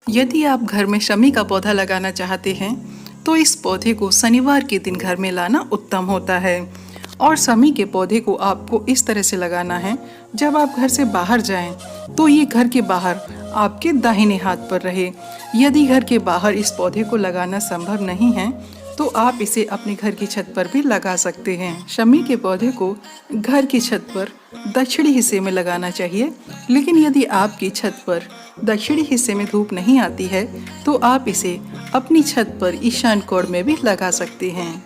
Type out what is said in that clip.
यदि आप घर में शमी का पौधा लगाना चाहते हैं तो इस पौधे को शनिवार के दिन घर में लाना उत्तम होता है। और शमी के पौधे को आपको इस तरह से लगाना है, जब आप घर से बाहर जाएं तो ये घर के बाहर आपके दाहिने हाथ पर रहे। यदि घर के बाहर इस पौधे को लगाना संभव नहीं है तो आप इसे अपने घर की छत पर भी लगा सकते हैं। शमी के पौधे को घर की छत पर दक्षिणी हिस्से में लगाना चाहिए, लेकिन यदि आपकी छत पर दक्षिणी हिस्से में धूप नहीं आती है तो आप इसे अपनी छत पर ईशान कोण में भी लगा सकते हैं।